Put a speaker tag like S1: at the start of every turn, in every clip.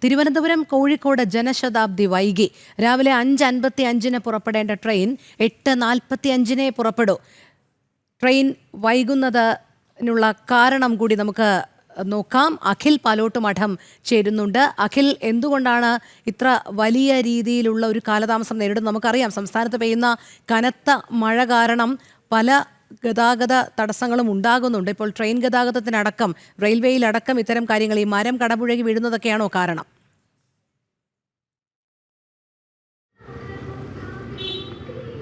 S1: തിരുവനന്തപുരം കോഴിക്കോട് ജനശതാബ്ദി വൈകി. രാവിലെ 5:55 പുറപ്പെടേണ്ട train 8:45 പുറപ്പെടൂ. Train വൈകുന്നതിനുള്ള കാരണം കൂടി നമുക്ക് നോക്കാം. അഖിൽ പാലോട്ട് മഠം ചേരുന്നുണ്ട്. അഖിൽ, എന്തുകൊണ്ടാണ് ഇത്ര വലിയ രീതിയിലുള്ള ഒരു കാലതാമസം നേരിടുന്നത്? നമുക്കറിയാം, സംസ്ഥാനത്ത് പെയ്യുന്ന കനത്ത മഴ കാരണം പല ഗതാഗത തടസ്സങ്ങളും ഉണ്ടാകുന്നുണ്ട്. ഇപ്പോൾ ട്രെയിൻ ഗതാഗതത്തിനടക്കം റെയിൽവേയിലടക്കം ഇത്തരം കാര്യങ്ങൾ, ഈ മരം കടപുഴകി വീഴുന്നതൊക്കെയാണോ കാരണം?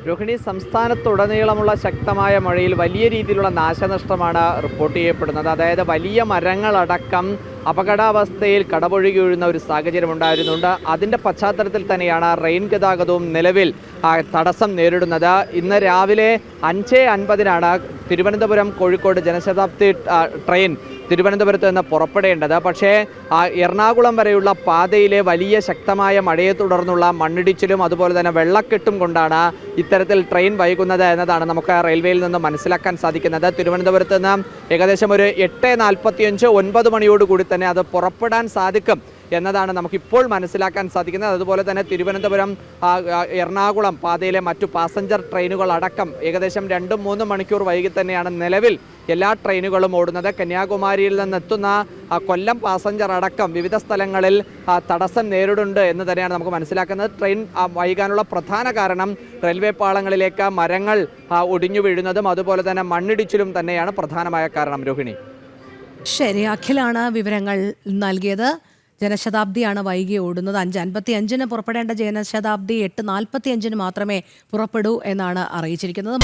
S2: രോഹിണി, സംസ്ഥാനത്തുടനീളമുള്ള ശക്തമായ മഴയിൽ വലിയ രീതിയിലുള്ള നാശനഷ്ടമാണ് റിപ്പോർട്ട് ചെയ്യപ്പെടുന്നത്. അതായത് വലിയ മരങ്ങളടക്കം അപകടാവസ്ഥയിൽ കടപുഴകി വീഴുന്ന ഒരു സാഹചര്യം ഉണ്ടായിരുന്നുണ്ട്. അതിൻ്റെ പശ്ചാത്തലത്തിൽ തന്നെയാണ് റെയിൻ ഗതാഗതവും നിലവിൽ തടസ്സം നേരിടുന്നത്. ഇന്ന് രാവിലെ 5:50 തിരുവനന്തപുരം കോഴിക്കോട് ജനശതാബ്ദി ട്രെയിൻ തിരുവനന്തപുരത്ത് നിന്ന് പുറപ്പെടേണ്ടത്. പക്ഷേ എറണാകുളം വരെയുള്ള പാതയിലെ വലിയ ശക്തമായ മഴയെ തുടർന്നുള്ള മണ്ണിടിച്ചിലും അതുപോലെ തന്നെ വെള്ളക്കെട്ടും കൊണ്ടാണ് ഇത്തരത്തിൽ ട്രെയിൻ വൈകുന്നത് എന്നതാണ് നമുക്ക് റെയിൽവേയിൽ നിന്ന് മനസ്സിലാക്കാൻ സാധിക്കുന്നത്. തിരുവനന്തപുരത്ത് നിന്ന് ഏകദേശം ഒരു 8:45 9 മണിയോടുകൂടി തന്നെ അത് പുറപ്പെടാൻ സാധിക്കും എന്നതാണ് നമുക്കിപ്പോൾ മനസ്സിലാക്കാൻ സാധിക്കുന്നത്. അതുപോലെ തന്നെ തിരുവനന്തപുരം എറണാകുളം പാതയിലെ മറ്റു പാസഞ്ചർ ട്രെയിനുകൾ അടക്കം ഏകദേശം 2-3 മണിക്കൂർ വൈകി തന്നെയാണ് നിലവിൽ എല്ലാ ട്രെയിനുകളും ഓടുന്നത്. കന്യാകുമാരിയിൽ നിന്നെത്തുന്ന കൊല്ലം പാസഞ്ചർ അടക്കം വിവിധ സ്ഥലങ്ങളിൽ തടസ്സം നേരിടുന്നുണ്ട് എന്ന് തന്നെയാണ് നമുക്ക് മനസ്സിലാക്കുന്നത്. ട്രെയിൻ വൈകാനുള്ള പ്രധാന കാരണം റെയിൽവേ പാളങ്ങളിലേക്ക് മരങ്ങൾ ഒടിഞ്ഞു വീഴുന്നതും അതുപോലെ തന്നെ മണ്ണിടിച്ചിലും തന്നെയാണ് പ്രധാനമായ കാരണം. രോഹിണി,
S1: ശരി, അഖിലാണ് വിവരങ്ങൾ നൽകിയത്. ജനശതാബ്ദിയാണ് വൈകി ഓടുന്നത്. 5:55 പുറപ്പെടേണ്ട ജനശതാബ്ദി 8:45 മാത്രമേ പുറപ്പെടൂ എന്നാണ് അറിയിച്ചിരിക്കുന്നത്.